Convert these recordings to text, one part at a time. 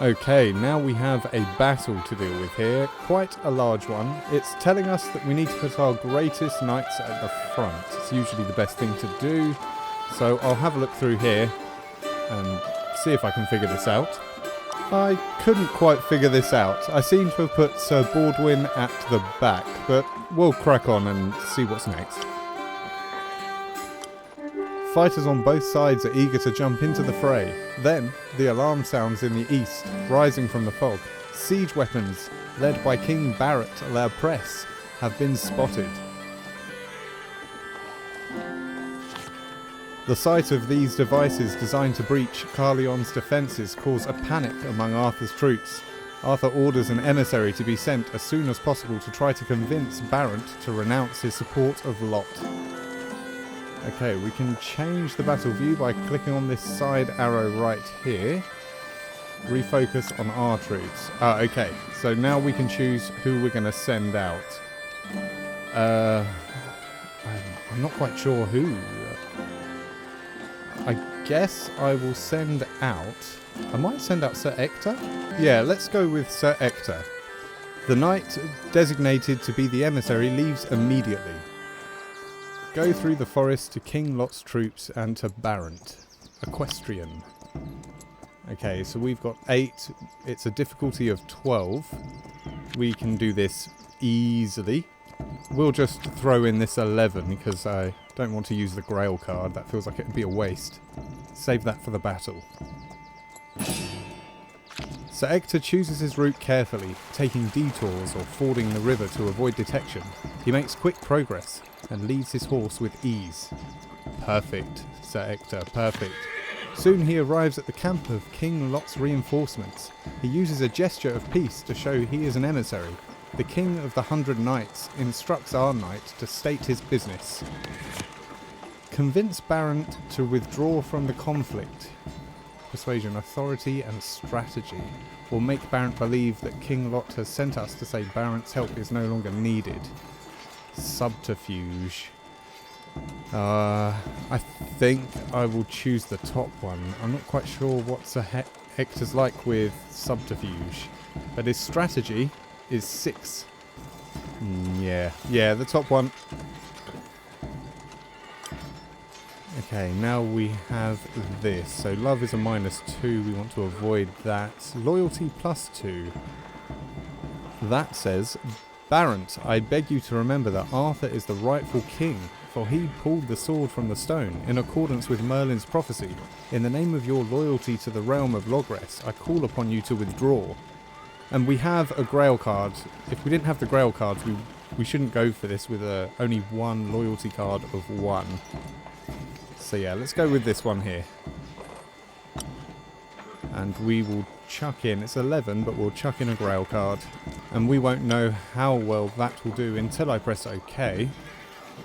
Okay, now we have a battle to deal with here, quite a large one. It's telling us that we need to put our greatest knights at the front. It's usually the best thing to do, so I'll have a look through here and see if I can figure this out. I couldn't quite figure this out. I seem to have put Sir Baldwin at the back, but we'll crack on and see what's next. Fighters on both sides are eager to jump into the fray. Then, the alarm sounds in the east, rising from the fog. Siege weapons, led by King Barrett La Presse, have been spotted. The sight of these devices designed to breach Caerleon's defences cause a panic among Arthur's troops. Arthur orders an emissary to be sent as soon as possible to try to convince Barrett to renounce his support of Lot. Okay, we can change the battle view by clicking on this side arrow right here. Refocus on our troops. Okay, so now we can choose who we're going to send out. I'm not quite sure who. I guess I will send out... I might send out Sir Ector? Yeah, let's go with Sir Ector. The knight designated to be the emissary leaves immediately. Go through the forest to King Lot's troops and to Barrett. Equestrian. Okay, so we've got 8. It's a difficulty of 12. We can do this easily. We'll just throw in this 11 because I don't want to use the Grail card. That feels like it would be a waste. Save that for the battle. Sir Ector chooses his route carefully, taking detours or fording the river to avoid detection. He makes quick progress and leads his horse with ease. Perfect, Sir Ector, perfect. Soon he arrives at the camp of King Lot's reinforcements. He uses a gesture of peace to show he is an emissary. The King of the 100 Knights instructs our knight to state his business. Convince Barrett to withdraw from the conflict. Persuasion, authority and strategy will make Barrett believe that King Lot has sent us to say Barrett's help is no longer needed. Subterfuge. I think I will choose the top one. I'm not quite sure what Sir Hector's like with subterfuge, but his strategy is 6. Yeah, the top one. Okay, now we have this. So love is a -2. We want to avoid that. Loyalty +2. That says, Barrett, I beg you to remember that Arthur is the rightful king, for he pulled the sword from the stone, in accordance with Merlin's prophecy. In the name of your loyalty to the realm of Logres, I call upon you to withdraw. And we have a Grail card. If we didn't have the Grail cards, we shouldn't go for this with only one loyalty card of 1. So yeah, let's go with this one here. And we will chuck in, it's 11, but we'll chuck in a Grail card. And we won't know how well that will do until I press OK.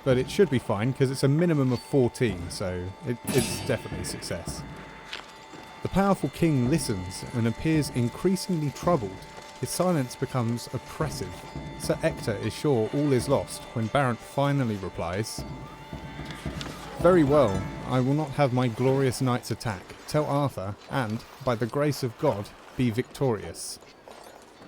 But it should be fine, because it's a minimum of 14, so it's definitely a success. The powerful king listens and appears increasingly troubled. His silence becomes oppressive. Sir Ector is sure all is lost when Barrett finally replies, very well, I will not have my glorious knights attack. Tell Arthur, and, by the grace of God, be victorious.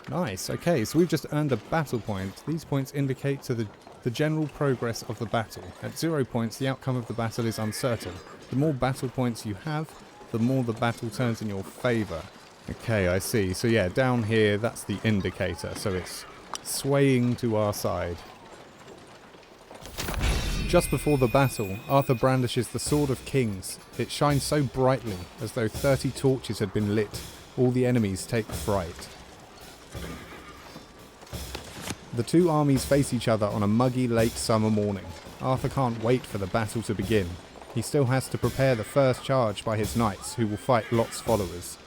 Nice, okay, so we've just earned a battle point. These points indicate to the general progress of the battle. At 0 points, the outcome of the battle is uncertain. The more battle points you have, the more the battle turns in your favour. Okay, I see. So yeah, down here, that's the indicator. So it's swaying to our side. Just before the battle, Arthur brandishes the Sword of Kings. It shines so brightly, as though 30 torches had been lit. All the enemies take fright. The two armies face each other on a muggy late summer morning. Arthur can't wait for the battle to begin. He still has to prepare the first charge by his knights, who will fight Lot's followers.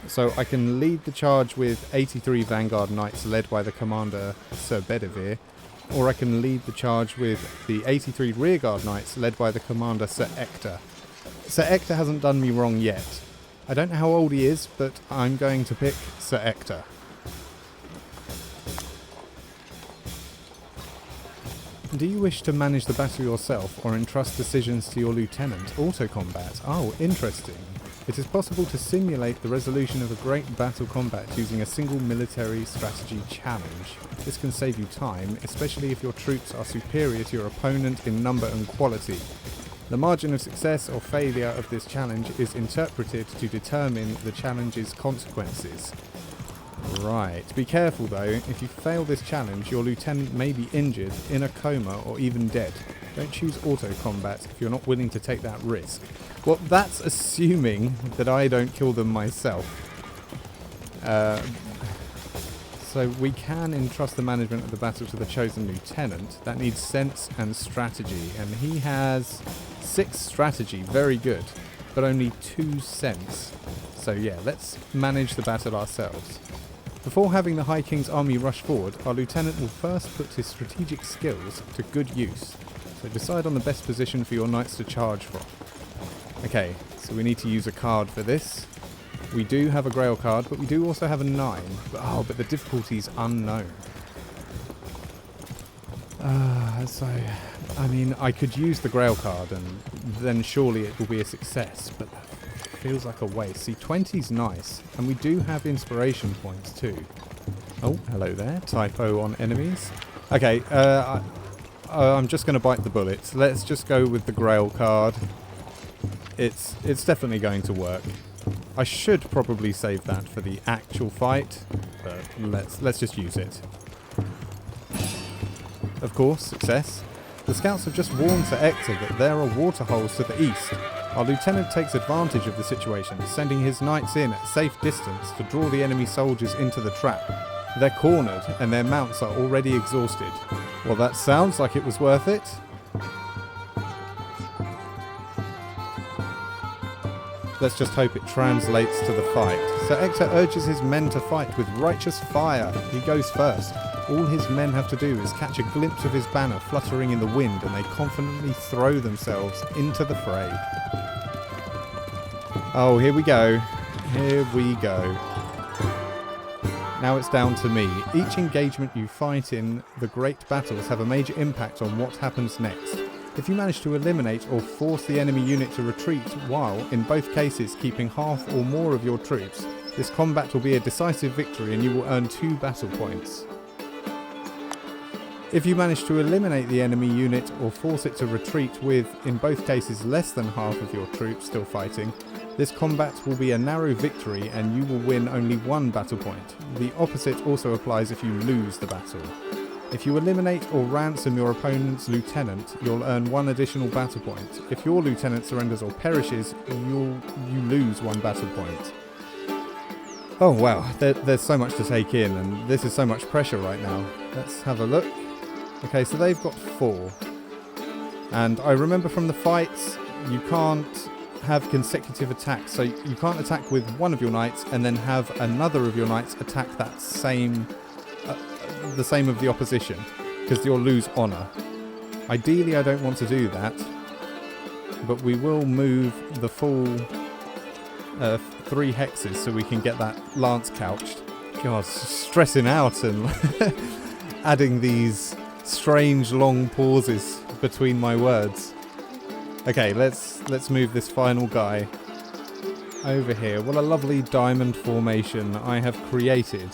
So I can lead the charge with 83 Vanguard Knights led by the commander Sir Bedivere, or I can lead the charge with the 83 Rearguard Knights led by the commander Sir Ector. Sir Ector hasn't done me wrong yet. I don't know how old he is, but I'm going to pick Sir Ector. Do you wish to manage the battle yourself or entrust decisions to your lieutenant? Auto combat. Oh, interesting. It is possible to simulate the resolution of a great battle combat using a single military strategy challenge. This can save you time, especially if your troops are superior to your opponent in number and quality. The margin of success or failure of this challenge is interpreted to determine the challenge's consequences. Right, be careful though, if you fail this challenge, your lieutenant may be injured, in a coma, or even dead. Don't choose auto combat if you're not willing to take that risk. Well, that's assuming that I don't kill them myself. So we can entrust the management of the battle to the chosen lieutenant. That needs sense and strategy, and he has 6 strategy, very good, but only 2 sense. So yeah, let's manage the battle ourselves. Before having the High King's army rush forward, our lieutenant will first put his strategic skills to good use. So decide on the best position for your knights to charge from. Okay, so we need to use a card for this. We do have a Grail card, but we do also have a 9. But the difficulty is unknown. I mean, I could use the Grail card and then surely it will be a success, but that feels like a waste. See, 20's nice, and we do have inspiration points too. Oh, hello there. Typo on enemies. Okay, I'm just going to bite the bullet. Let's just go with the Grail card. It's definitely going to work. I should probably save that for the actual fight, but let's just use it. Of course, success. The scouts have just warned Sir Ector that there are water holes to the east. Our lieutenant takes advantage of the situation, sending his knights in at safe distance to draw the enemy soldiers into the trap. They're cornered and their mounts are already exhausted. Well, that sounds like it was worth it. Let's just hope it translates to the fight. Sir Ector urges his men to fight with righteous fire. He goes first. All his men have to do is catch a glimpse of his banner fluttering in the wind, and they confidently throw themselves into the fray. Oh, here we go. Here we go. Now it's down to me. Each engagement you fight in the great battles have a major impact on what happens next. If you manage to eliminate or force the enemy unit to retreat while, in both cases, keeping half or more of your troops, this combat will be a decisive victory and you will earn 2 battle points. If you manage to eliminate the enemy unit or force it to retreat with, in both cases, less than half of your troops still fighting, this combat will be a narrow victory and you will win only 1 battle point. The opposite also applies if you lose the battle. If you eliminate or ransom your opponent's lieutenant, you'll earn 1 additional battle point. If your lieutenant surrenders or perishes, you lose 1 battle point. Oh wow, there's so much to take in, and this is so much pressure right now. Let's have a look. Okay, so they've got 4. And I remember from the fights, you can't have consecutive attacks. So you can't attack with one of your knights and then have another of your knights attack that same... the same of the opposition, because you'll lose honour. Ideally I don't want to do that, but we will move the full 3 hexes so we can get that lance couched. God, stressing out and adding these strange long pauses between my words. Okay, let's move this final guy over here. What a lovely diamond formation I have created.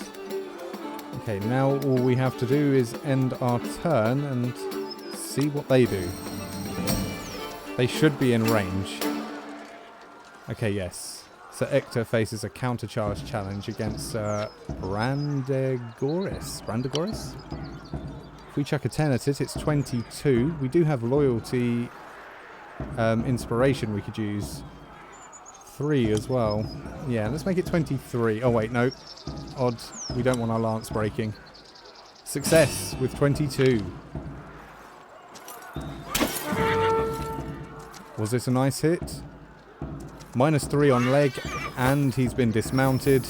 Okay, now all we have to do is end our turn and see what they do. They should be in range. Okay, yes. Sir Ector faces a countercharge challenge against Brandegoris? If we chuck a 10 at it, it's 22. We do have loyalty, inspiration we could use. 3 as well. Yeah, let's make it 23. Oh wait, no. Odd. We don't want our lance breaking. Success with 22. Was this a nice hit? -3 on leg, and he's been dismounted.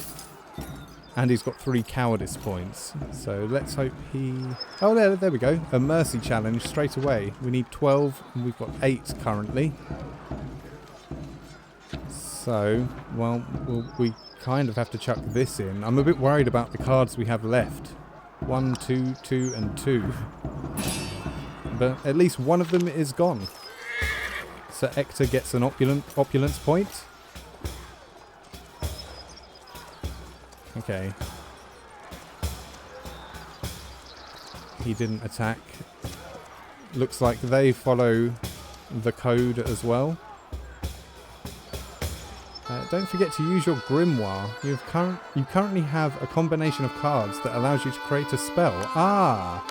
And he's got 3 cowardice points. So let's hope he... Oh, there we go. A mercy challenge straight away. We need 12, and we've got 8 currently. So, well, we kind of have to chuck this in. I'm a bit worried about the cards we have left. 1, 2, 2, and 2. But at least one of them is gone. Sir Ector gets an opulence point. Okay. He didn't attack. Looks like they follow the code as well. Don't forget to use your grimoire. You currently have a combination of cards that allows you to create a spell. Ah!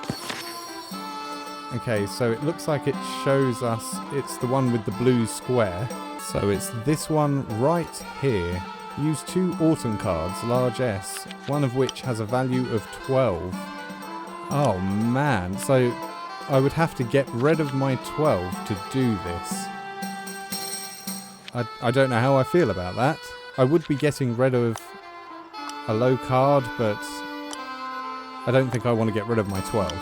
Okay, so it looks like it shows us it's the one with the blue square. So it's this one right here. Use 2 autumn cards, large S, one of which has a value of 12. Oh man, so I would have to get rid of my 12 to do this. I don't know how I feel about that. I would be getting rid of a low card, but I don't think I want to get rid of my 12.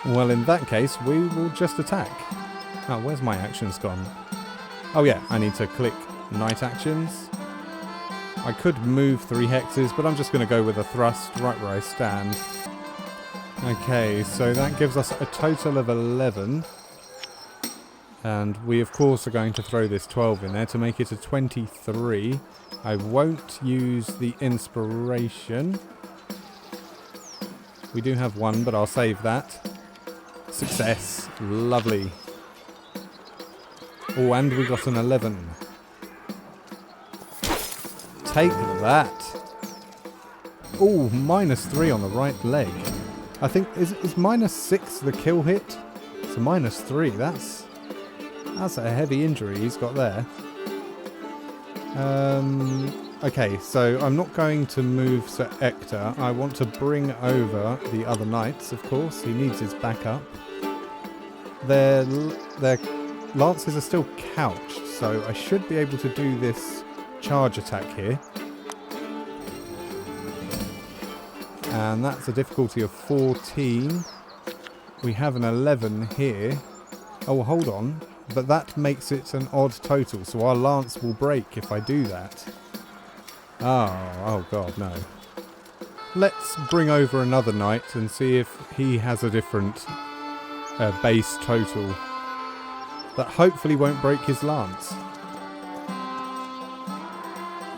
Well, in that case, we will just attack. Oh, where's my actions gone? Oh yeah, I need to click Night Actions. I could move 3 hexes, but I'm just going to go with a thrust right where I stand. Okay, so that gives us a total of 11. And we, of course, are going to throw this 12 in there to make it a 23. I won't use the inspiration. We do have 1, but I'll save that. Success. Lovely. Oh, and we got an 11. Take that. Oh, -3 on the right leg. I think, is -6 the kill hit? So -3, that's a heavy injury he's got there. Okay, so I'm not going to move Sir Ector. I want to bring over the other knights, of course. He needs his backup. Their lances are still couched, so I should be able to do this charge attack here. And that's a difficulty of 14. We have an 11 here. Oh, hold on. But that makes it an odd total, so our lance will break if I do that. Oh god, no. Let's bring over another knight and see if he has a different base total that hopefully won't break his lance.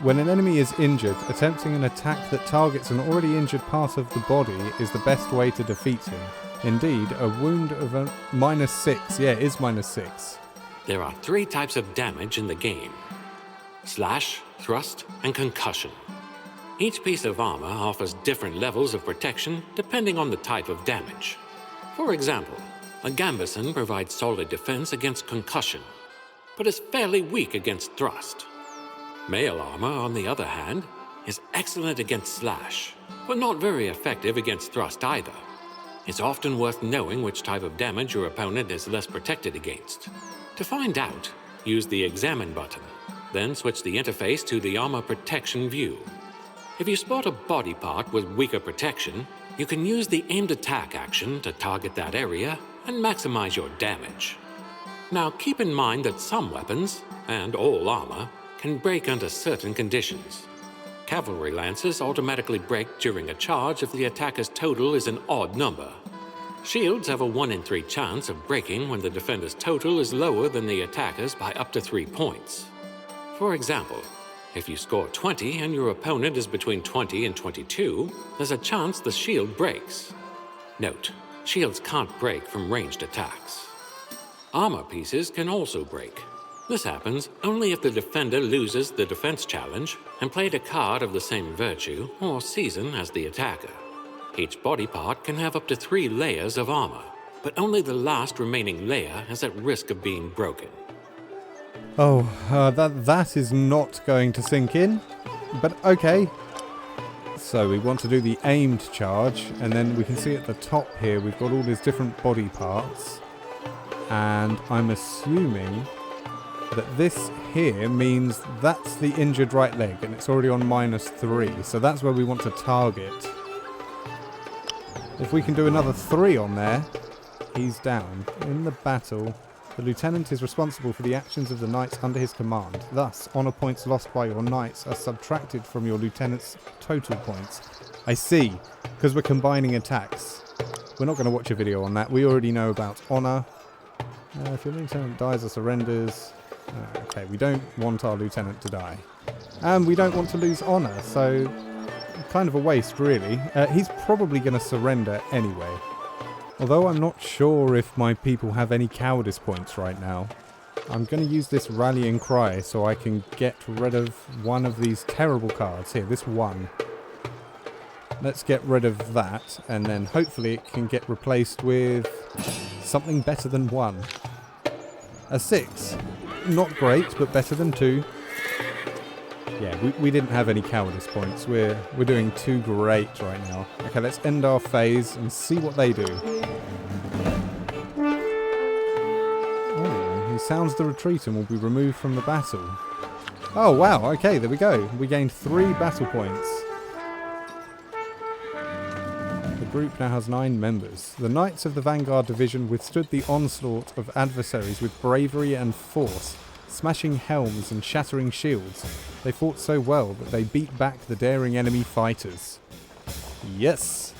When an enemy is injured, attempting an attack that targets an already injured part of the body is the best way to defeat him. Indeed, a wound of a -6. Yeah, it is -6. There are 3 types of damage in the game: slash, thrust, and concussion. Each piece of armor offers different levels of protection depending on the type of damage. For example, a gambeson provides solid defense against concussion, but is fairly weak against thrust. Mail armor, on the other hand, is excellent against slash, but not very effective against thrust either. It's often worth knowing which type of damage your opponent is less protected against. To find out, use the Examine button, then switch the interface to the Armor Protection view. If you spot a body part with weaker protection, you can use the Aimed Attack action to target that area and maximize your damage. Now keep in mind that some weapons, and all armor, can break under certain conditions. Cavalry lances automatically break during a charge if the attacker's total is an odd number. Shields have a 1 in 3 chance of breaking when the defender's total is lower than the attacker's by up to 3 points. For example, if you score 20 and your opponent is between 20 and 22, there's a chance the shield breaks. Note, shields can't break from ranged attacks. Armor pieces can also break. This happens only if the defender loses the defense challenge and played a card of the same virtue or season as the attacker. Each body part can have up to 3 layers of armor, but only the last remaining layer is at risk of being broken. Oh, that is not going to sink in, but okay. So we want to do the aimed charge, and then we can see at the top here we've got all these different body parts, and I'm assuming that this here means that's the injured right leg, and it's already on -3, so that's where we want to target. If we can do another 3 on there, he's down. In the battle, the lieutenant is responsible for the actions of the knights under his command. Thus, honor points lost by your knights are subtracted from your lieutenant's total points. I see, because we're combining attacks. We're not going to watch a video on that. We already know about honor. If your lieutenant dies or surrenders... okay, we don't want our lieutenant to die. And we don't want to lose honor, so kind of a waste, really. He's probably going to surrender anyway. Although I'm not sure if my people have any cowardice points right now. I'm going to use this rallying cry so I can get rid of one of these terrible cards. Here, this one. Let's get rid of that, and then hopefully it can get replaced with something better than 1. A 6. Not great, but better than 2. Yeah, we didn't have any cowardice points. We're doing too great right now. Okay, let's end our phase and see what they do. Oh, he sounds the retreat and will be removed from the battle. Oh, wow. Okay, there we go. We gained 3 battle points. The group now has 9 members. The Knights of the Vanguard Division withstood the onslaught of adversaries with bravery and force, smashing helms and shattering shields. They fought so well that they beat back the daring enemy fighters. Yes!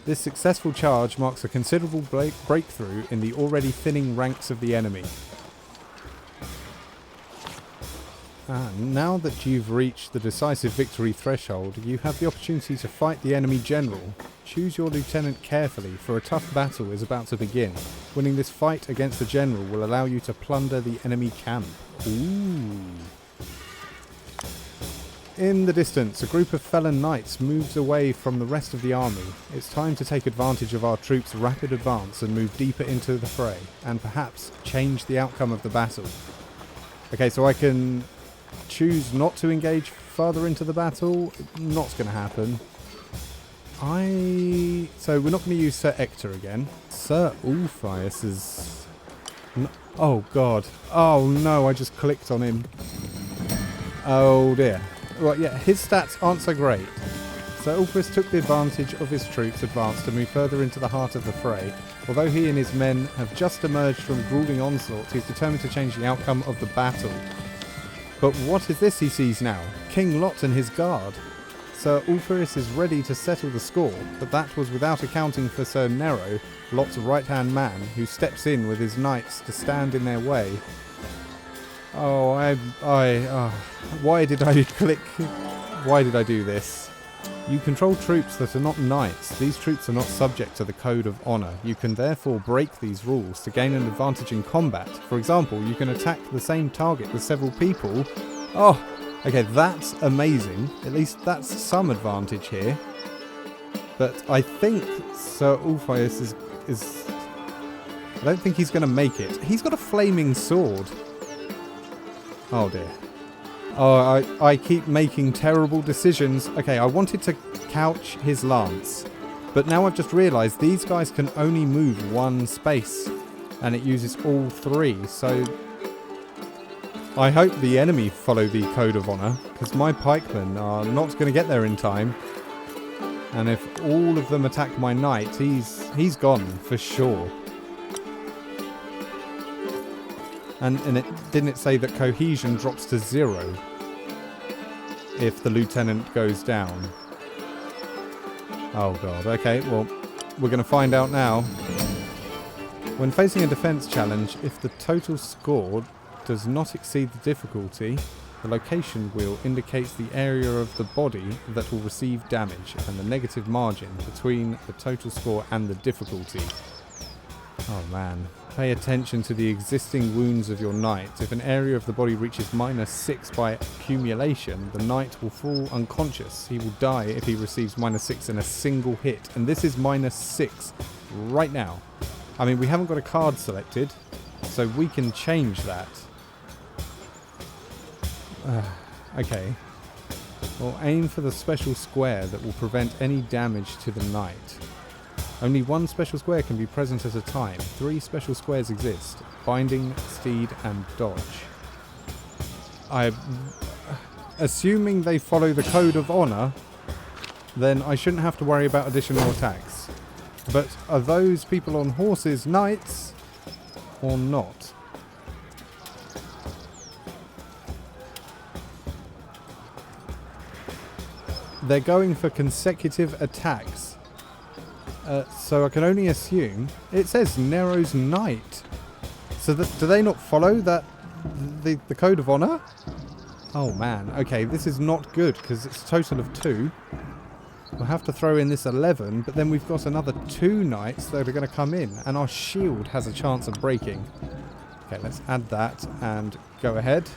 This successful charge marks a considerable breakthrough in the already thinning ranks of the enemy. Now that you've reached the decisive victory threshold, you have the opportunity to fight the enemy general. Choose your lieutenant carefully, for a tough battle is about to begin. Winning this fight against the general will allow you to plunder the enemy camp. Ooh. In the distance, a group of felon knights moves away from the rest of the army. It's time to take advantage of our troops' rapid advance and move deeper into the fray, and perhaps change the outcome of the battle. Okay, so I can choose not to engage further into the battle. Not going to happen. So we're not going to use Sir Ector again. Sir Ulfius is... Oh god. Oh no, I just clicked on him. Oh dear. Well, yeah, his stats aren't so great. Sir Ulfius took the advantage of his troops' advance to move further into the heart of the fray. Although he and his men have just emerged from grueling onslaught, he's determined to change the outcome of the battle. But what is this he sees now? King Lot and his guard. Sir Ulfius is ready to settle the score, but that was without accounting for Sir Nero, Lot's right-hand man, who steps in with his knights to stand in their way. Oh, why did I click? Why did I do this? You control troops that are not knights. These troops are not subject to the Code of Honour. You can therefore break these rules to gain an advantage in combat. For example, you can attack the same target with several people. Oh, okay, that's amazing. At least that's some advantage here. But I think Sir Ulfius is... I don't think he's going to make it. He's got a flaming sword. Oh dear. Oh, I keep making terrible decisions. Okay, I wanted to couch his lance. But now I've just realised these guys can only move 1 space. And it uses all 3, so... I hope the enemy follow the Code of Honour, because my pikemen are not going to get there in time. And if all of them attack my knight, he's gone for sure. And didn't it say that cohesion drops to 0 if the lieutenant goes down? Oh god, okay, well, we're going to find out now. When facing a defense challenge, if the total score does not exceed the difficulty, the location wheel indicates the area of the body that will receive damage and the negative margin between the total score and the difficulty. Oh man. Pay attention to the existing wounds of your knight. If an area of the body reaches -6 by accumulation, the knight will fall unconscious. He will die if he receives -6 in a single hit. And this is -6 right now. I mean, we haven't got a card selected, so we can change that. Okay. Well, aim for the special square that will prevent any damage to the knight. Only 1 special square can be present at a time. 3 special squares exist. Binding, Steed, and Dodge. Assuming they follow the Code of Honour, then I shouldn't have to worry about additional attacks. But are those people on horses knights or not? They're going for consecutive attacks. So I can only assume it says Nero's Knight. So do they not follow that the Code of Honour? Oh man, okay, this is not good because it's a total of 2. We'll have to throw in this 11, but then we've got another 2 knights that are going to come in, and our shield has a chance of breaking. Okay, let's add that and go ahead.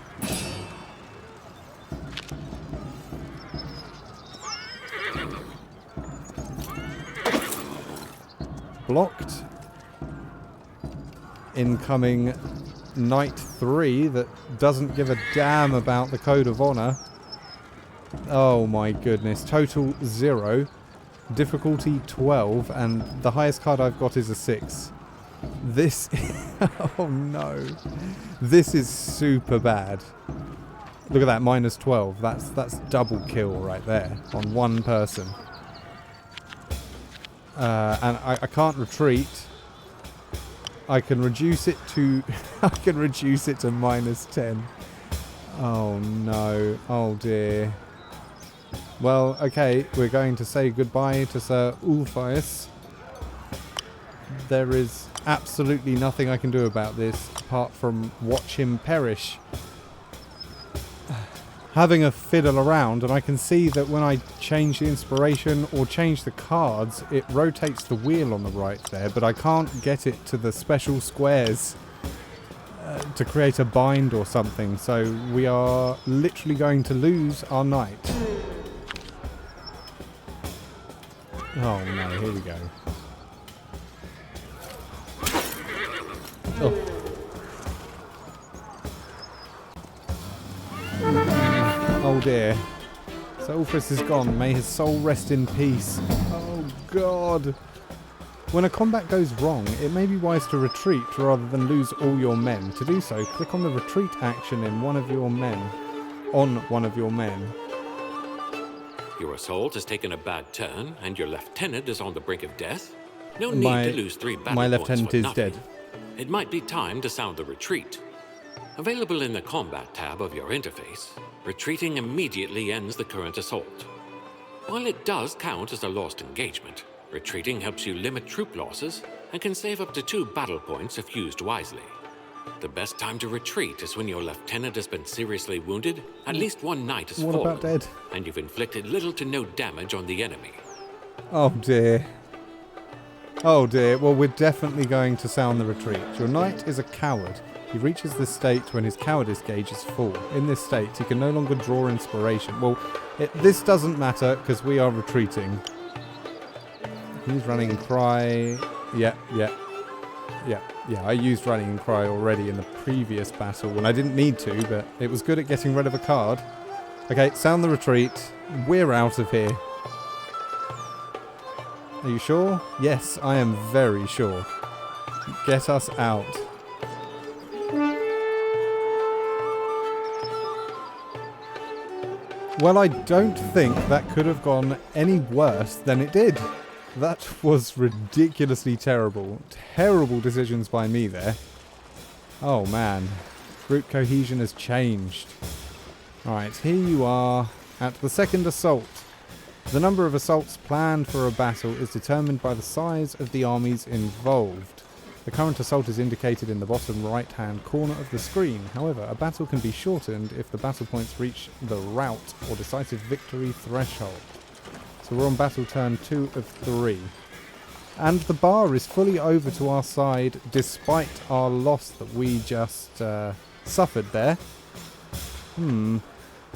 Blocked. Incoming Knight 3 that doesn't give a damn about the Code of Honor. Oh my goodness. Total 0. Difficulty 12. And the highest card I've got is a 6. This... oh no. This is super bad. Look at that. Minus 12. That's double kill right there. On one person. And I can't retreat. I can reduce it to... I can reduce it to minus 10. Oh no. Oh dear. Well, okay, we're going to say goodbye to Sir Ulfius. There is absolutely nothing I can do about this apart from watch him perish. Having a fiddle around, and I can see that when I change the inspiration or change the cards, it rotates the wheel on the right there, but I can't get it to the special squares to create a bind or something, so we are literally going to lose our knight. Oh no, here we go. Oh. Oh dear. So Ulfris is gone. May his soul rest in peace. Oh god. When a combat goes wrong, it may be wise to retreat rather than lose all your men. To do so, click on the retreat action in one of your men. On one of your men. Your assault has taken a bad turn, and your lieutenant is on the brink of death. No need to lose 3 battle my points lieutenant for is nothing. dead. It might be time to sound the retreat. Available in the combat tab of your interface, retreating immediately ends the current assault. While it does count as a lost engagement, retreating helps you limit troop losses and can save up to 2 battle points if used wisely. The best time to retreat is when your lieutenant has been seriously wounded, at least 1 knight has fallen, about dead? and you've inflicted little to no damage on the enemy. Oh dear. Oh dear. Well, we're definitely going to sound the retreat. Your knight is a coward. He reaches this state when his cowardice gauge is full. In this state, he can no longer draw inspiration. Well, this doesn't matter because we are retreating. He's running cry. Yeah. I used running cry already in the previous battle when I didn't need to, but it was good at getting rid of a card. Okay, sound the retreat. We're out of here. Are you sure? Yes, I am very sure. Get us out. Well, I don't think that could have gone any worse than it did. That was ridiculously terrible. Terrible decisions by me there. Oh man. Group cohesion has changed. Alright, here you are at the second assault. The number of assaults planned for a battle is determined by the size of the armies involved. The current assault is indicated in the bottom right-hand corner of the screen. However, a battle can be shortened if the battle points reach the rout or decisive victory threshold. So we're on battle turn 2 of 3. And the bar is fully over to our side despite our loss that we just suffered there.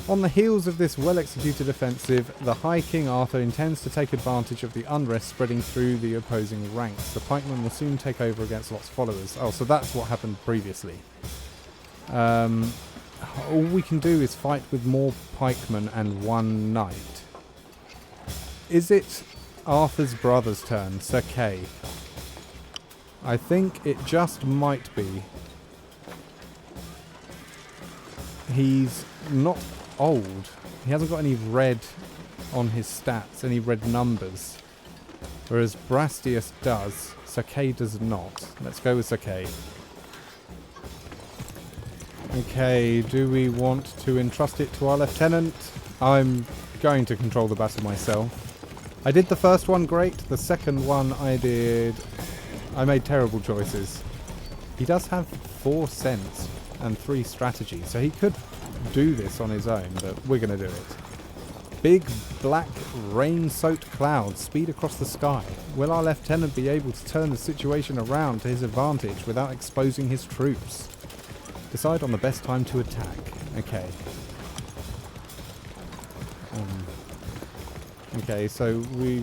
On the heels of this well-executed offensive, the High King Arthur intends to take advantage of the unrest spreading through the opposing ranks. The pikemen will soon take over against Lot's followers. Oh, so that's what happened previously. All we can do is fight with more pikemen and 1 knight. Is it Arthur's brother's turn, Sir Kay? I think it just might be. He's not old. He hasn't got any red on his stats, any red numbers. Whereas Brastius does. Sir Kay does not. Let's go with Sir Kay. Okay, do we want to entrust it to our lieutenant? I'm going to control the battle myself. I did the first one great, the second one I made terrible choices. He does have 4 sense and 3 strategy, so he could do this on his own, but we're going to do it. Big, black, rain-soaked clouds speed across the sky. Will our lieutenant be able to turn the situation around to his advantage without exposing his troops? Decide on the best time to attack. Okay. Okay, so we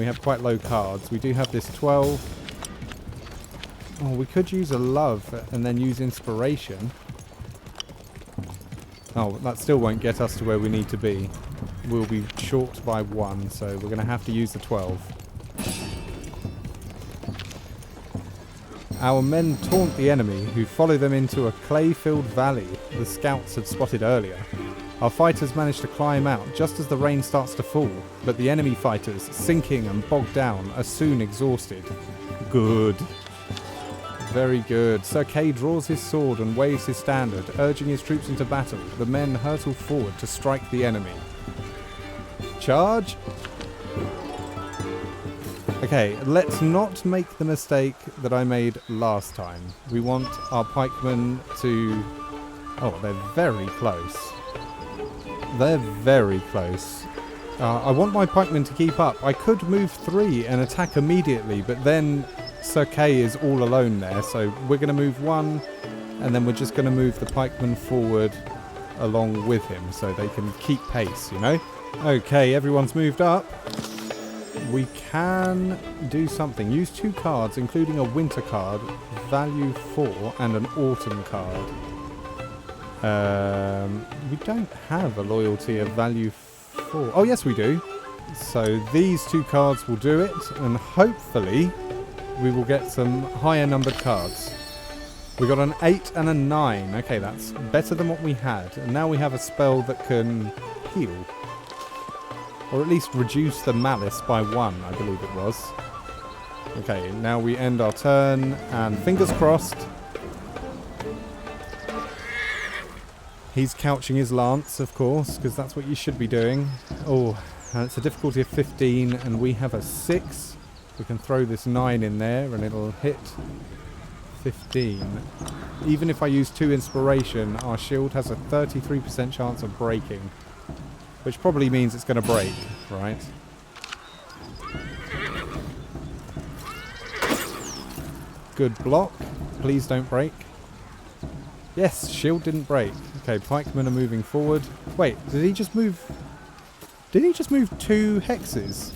have quite low cards. We do have this 12. Oh, we could use a love and then use inspiration. Oh, that still won't get us to where we need to be. We'll be short by 1, so we're going to have to use the 12. Our men taunt the enemy, who follow them into a clay-filled valley the scouts had spotted earlier. Our fighters manage to climb out just as the rain starts to fall, but the enemy fighters, sinking and bogged down, are soon exhausted. Good. Very good. Sir Kay draws his sword and waves his standard, urging his troops into battle. The men hurtle forward to strike the enemy. Charge! Okay, let's not make the mistake that I made last time. We want our pikemen to... Oh, they're very close. They're very close. I want my pikemen to keep up. I could move 3 and attack immediately, but then Sir Kay is all alone there, so we're going to move 1, and then we're just going to move the pikemen forward along with him, so they can keep pace, you know? Okay, everyone's moved up. We can do something. Use 2 cards, including a winter card, value 4, and an autumn card. We don't have a loyalty of value 4. Oh, yes, we do. So these 2 cards will do it, and hopefully we will get some higher numbered cards. We got an 8 and a 9. Okay, that's better than what we had. And now we have a spell that can heal. Or at least reduce the malice by 1, I believe it was. Okay, now we end our turn, and fingers crossed. He's couching his lance, of course, because that's what you should be doing. Oh, and it's a difficulty of 15, and we have a 6. We can throw this 9 in there, and it'll hit 15. Even if I use 2 inspiration, our shield has a 33% chance of breaking. Which probably means it's going to break, right? Good block. Please don't break. Yes, shield didn't break. Okay, pikemen are moving forward. Wait, did he just move... Did he just move 2 hexes?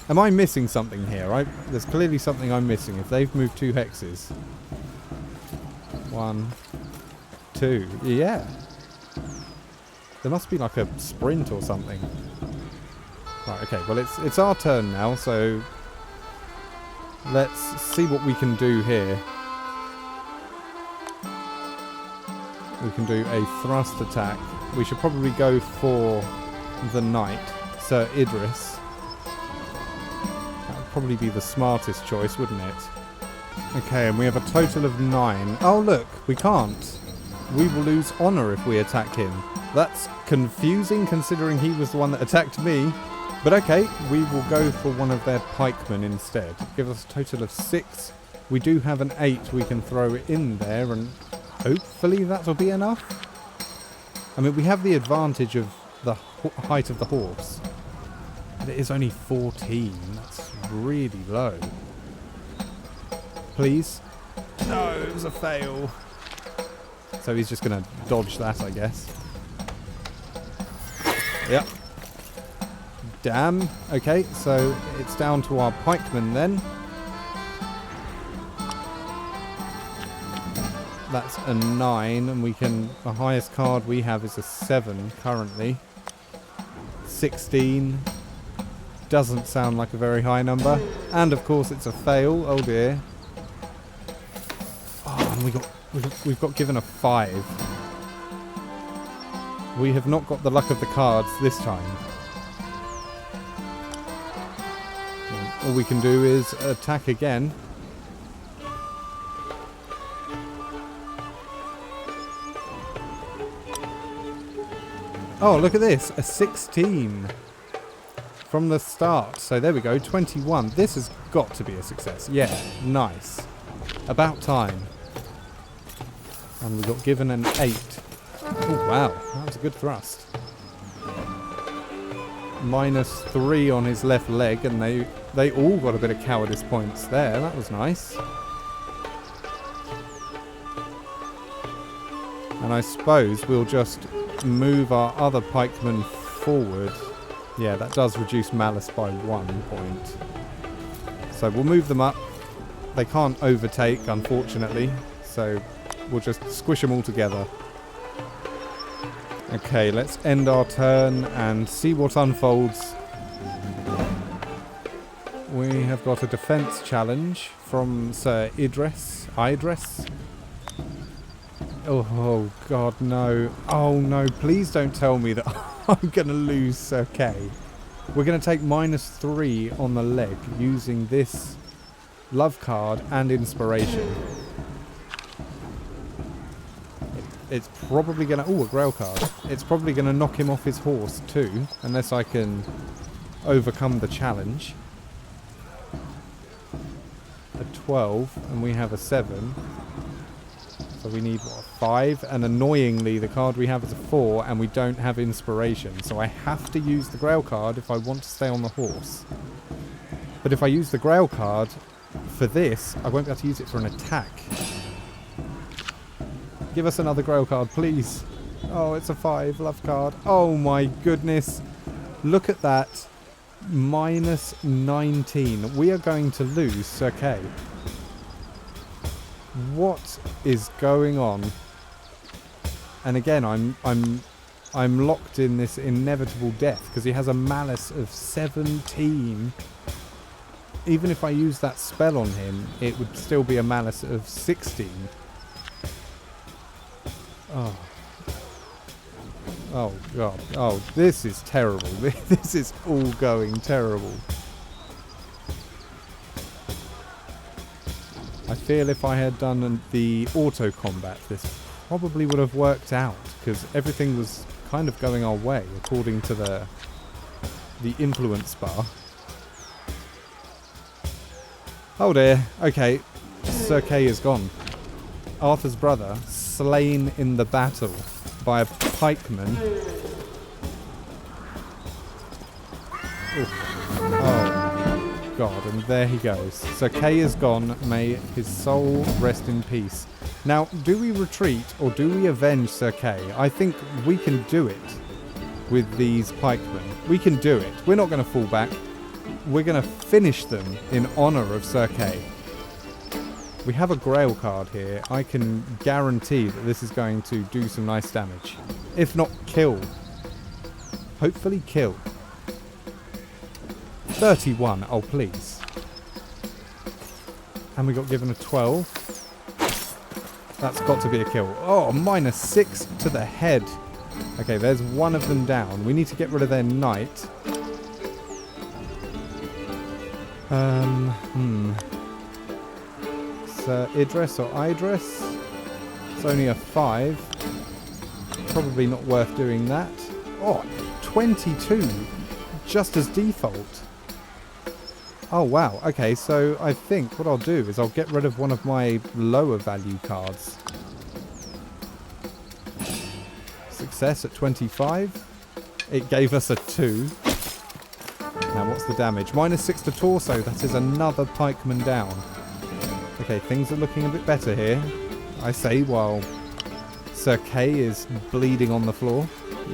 Am I missing something here? There's clearly something I'm missing if they've moved 2 hexes. 1, 2. Yeah. There must be like a sprint or something. Right, okay, well it's our turn now, so let's see what we can do here. We can do a thrust attack. We should probably go for the knight, Sir Idris. That would probably be the smartest choice, wouldn't it? Okay, and we have a total of 9. Oh look, we can't. We will lose honour if we attack him. That's confusing considering he was the one that attacked me. But okay, we will go for one of their pikemen instead. Give us a total of 6. We do have an 8 we can throw in there, and hopefully that will be enough. I mean, we have the advantage of the height of the horse. But it is only 14. That's really low. Please. No, it was a fail. So he's just going to dodge that, I guess. Yep. Damn. Okay, so it's down to our pikemen then. That's a 9, and we can... The highest card we have is a 7 currently. 16. Doesn't sound like a very high number. And of course it's a fail. Oh dear. Oh, and we've got given a 5. We have not got the luck of the cards this time. All we can do is attack again. Oh, look at this. A 16 from the start. So there we go. 21. This has got to be a success. Yeah, nice. About time. And we got given an 8. Oh, wow. That was a good thrust. -3 on his left leg, and they all got a bit of cowardice points there. That was nice. And I suppose we'll just move our other pikemen forward. Yeah, that does reduce malice by 1 point. So we'll move them up. They can't overtake, unfortunately. So we'll just squish them all together. Okay, let's end our turn and see what unfolds. We have got a defense challenge from Sir Idris. Oh, God, no. Oh, no, please don't tell me that I'm going to lose Sir Kay. We're going to take -3 on the leg using this love card and inspiration. It's probably going to... Oh, a grail card. It's probably going to knock him off his horse too, unless I can overcome the challenge. A 12, and we have a 7. So we need, what, a 5? And annoyingly, the card we have is a 4, and we don't have inspiration. So I have to use the grail card if I want to stay on the horse. But if I use the grail card for this, I won't be able to use it for an attack. Give us another grail card, please. Oh, it's a 5 love card. Oh my goodness. Look at that. -19. We are going to lose Sir Kay. What is going on? And again, I'm locked in this inevitable death because he has a malice of 17. Even if I use that spell on him, it would still be a malice of 16. Oh. Oh, God. Oh, this is terrible. This is all going terrible. I feel if I had done the auto combat, this probably would have worked out, because everything was kind of going our way, according to the influence bar. Oh dear. Okay. Sir Kay is gone. Arthur's brother, slain in the battle by a pikeman. Oof. Oh, God, and there he goes. Sir Kay is gone. May his soul rest in peace. Now, do we retreat or do we avenge Sir Kay? I think we can do it with these pikemen. We can do it. We're not going to fall back. We're going to finish them in honour of Sir Kay. We have a grail card here. I can guarantee that this is going to do some nice damage. If not kill. Hopefully kill. 31. Oh, please. And we got given a 12. That's got to be a kill. Oh, -6 to the head. Okay, there's one of them down. We need to get rid of their knight. Idris or Idris. It's only a 5. Probably not worth doing that. Oh, 22. Just as default. Oh, wow. Okay, so I think what I'll do is I'll get rid of one of my lower value cards. Success at 25. It gave us a 2. Now, what's the damage? -6 to torso. That is another pikeman down. Okay, things are looking a bit better here. I say while Sir Kay is bleeding on the floor.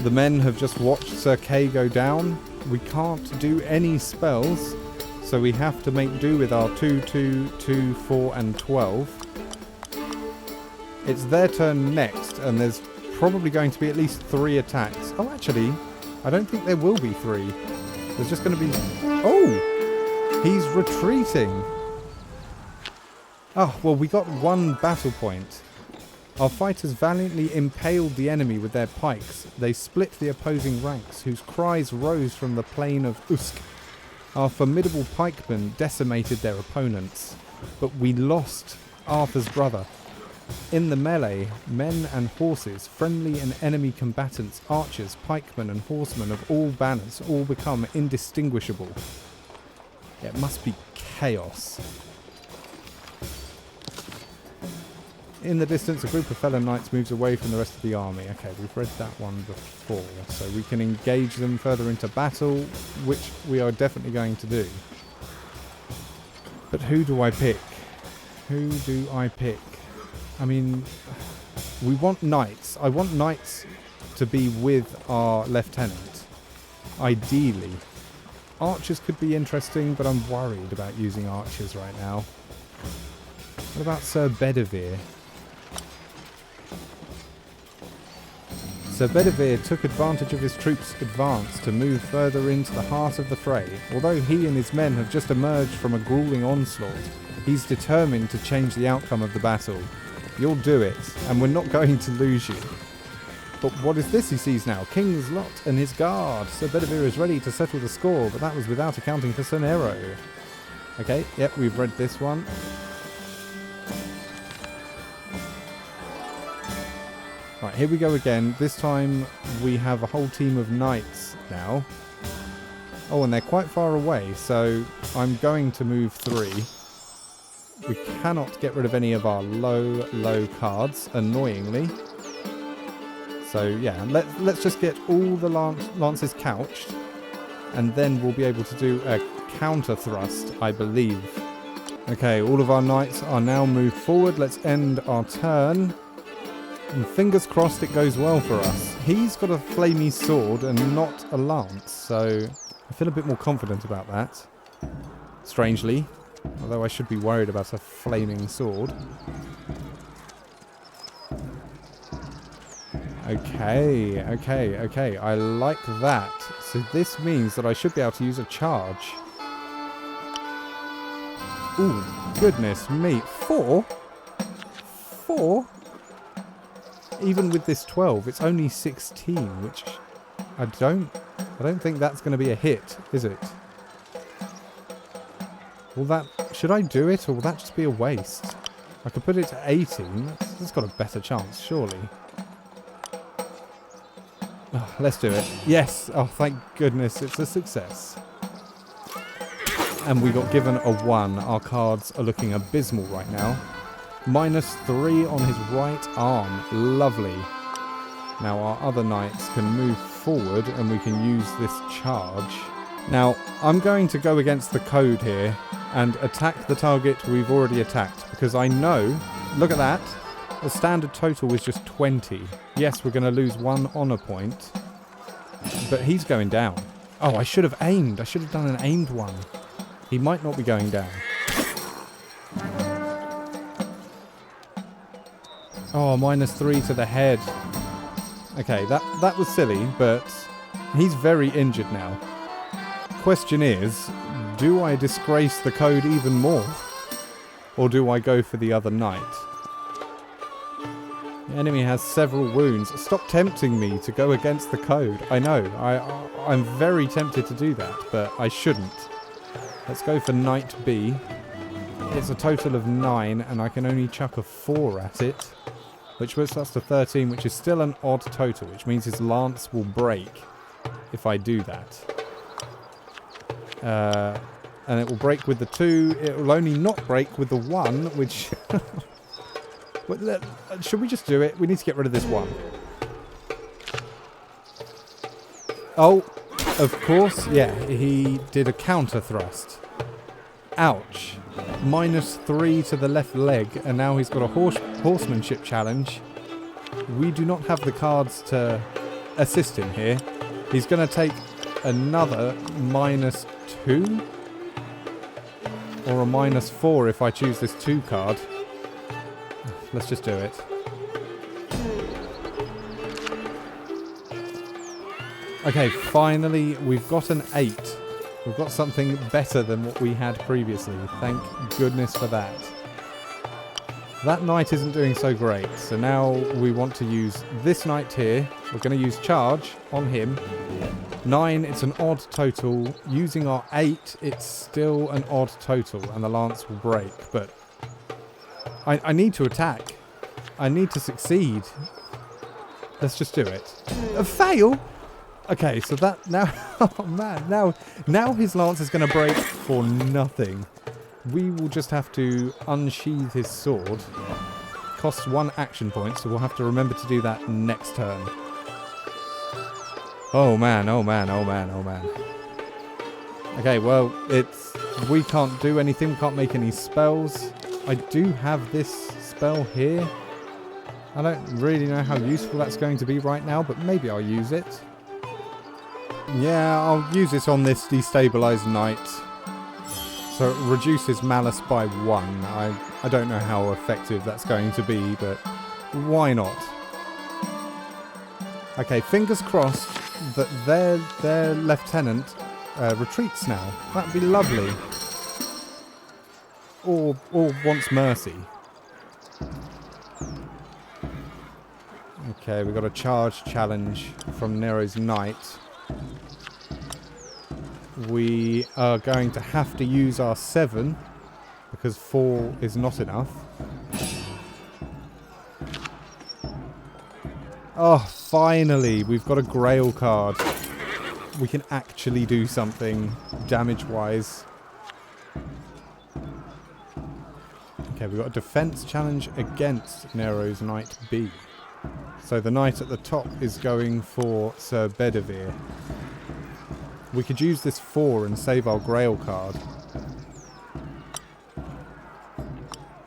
The men have just watched Sir Kay go down. We can't do any spells, so we have to make do with our 2, 2, 2, 4 and 12. It's their turn next, and there's probably going to be at least 3 attacks. Oh, actually, I don't think there will be 3. There's just going to be... Oh! He's retreating. Oh, well, we got 1 battle point. Our fighters valiantly impaled the enemy with their pikes. They split the opposing ranks, whose cries rose from the plain of Usk. Our formidable pikemen decimated their opponents, but we lost Arthur's brother. In the melee, men and horses, friendly and enemy combatants, archers, pikemen and horsemen of all banners all become indistinguishable. It must be chaos. In the distance, a group of fellow knights moves away from the rest of the army. Okay, we've read that one before. So we can engage them further into battle, which we are definitely going to do. But who do I pick? Who do I pick? I mean, we want knights. I want knights to be with our lieutenant, ideally. Archers could be interesting, but I'm worried about using archers right now. What about Sir Bedivere? Sir Bedivere took advantage of his troops' advance to move further into the heart of the fray. Although he and his men have just emerged from a grueling onslaught, he's determined to change the outcome of the battle. You'll do it, and we're not going to lose you. But what is this he sees now? King's Lot and his guard. Sir Bedivere is ready to settle the score, but that was without accounting for Sir Nero. Okay, yep, we've read this one. Right, here we go again. This time we have a whole team of knights now. Oh, and they're quite far away, so I'm going to move 3. We cannot get rid of any of our low cards, annoyingly. So yeah, let's just get all the lances couched, and then we'll be able to do a counter thrust, I believe. Okay, all of our knights are now moved forward. Let's end our turn. And fingers crossed it goes well for us. He's got a flamey sword and not a lance, so I feel a bit more confident about that. Strangely, although I should be worried about a flaming sword. Okay, I like that. So this means that I should be able to use a charge. Ooh, goodness me. 4? 4? Even with this 12, it's only 16, which I don't think that's going to be a hit, is it? Should I do it, or will that just be a waste? I could put it to 18. That's got a better chance, surely. Oh, let's do it. Yes! Oh, thank goodness, it's a success. And we got given a 1. Our cards are looking abysmal right now. -3 on his right arm. Lovely. Now our other knights can move forward and we can use this charge. Now, I'm going to go against the code here and attack the target we've already attacked, because I know, look at that, the standard total is just 20. Yes, we're going to lose 1 honor point, but he's going down. Oh, I should have aimed. I should have done an aimed one. He might not be going down. Oh, -3 to the head. Okay, that was silly, but he's very injured now. Question is, do I disgrace the code even more? Or do I go for the other knight? The enemy has several wounds. Stop tempting me to go against the code. I know, I'm very tempted to do that, but I shouldn't. Let's go for Knight B. It's a total of 9, and I can only chuck a 4 at it, which puts us to 13, which is still an odd total, which means his lance will break if I do that. And it will break with the 2. It will only not break with the 1, which... Should we just do it? We need to get rid of this 1. Oh, of course, yeah, he did a counter thrust. Ouch. -3 to the left leg, and now he's got a horsemanship challenge. We do not have the cards to assist him here. He's going to take another -2 or a -4 if I choose this 2 card. Let's just do it. Okay, finally we've got an 8. We've got something better than what we had previously. Thank goodness for that. That knight isn't doing so great, so now we want to use this knight here. We're going to use charge on him. 9, it's an odd total. Using our 8, it's still an odd total, and the lance will break. But I need to attack. I need to succeed. Let's just do it. A fail? Okay, so that now... Oh, man. Now his lance is going to break for nothing. We will just have to unsheath his sword costs 1 action point, so we'll have to remember to do that next turn. Oh man, oh man, oh man, oh man. Okay, well, we can't do anything, we can't make any spells. I do have this spell here. I don't really know how useful that's going to be right now, but maybe I'll use it. Yeah, I'll use it on this destabilized knight. So it reduces malice by 1. I don't know how effective that's going to be, but why not? Okay, fingers crossed that their lieutenant retreats now. That'd be lovely. Or wants mercy. Okay, we've got a charge challenge from Nero's knight. We are going to have to use our 7 because 4 is not enough. Oh, finally, we've got a Grail card. We can actually do something damage-wise. Okay, we've got a defense challenge against Nero's Knight B. So the knight at the top is going for Sir Bedivere. We could use this 4 and save our Grail card.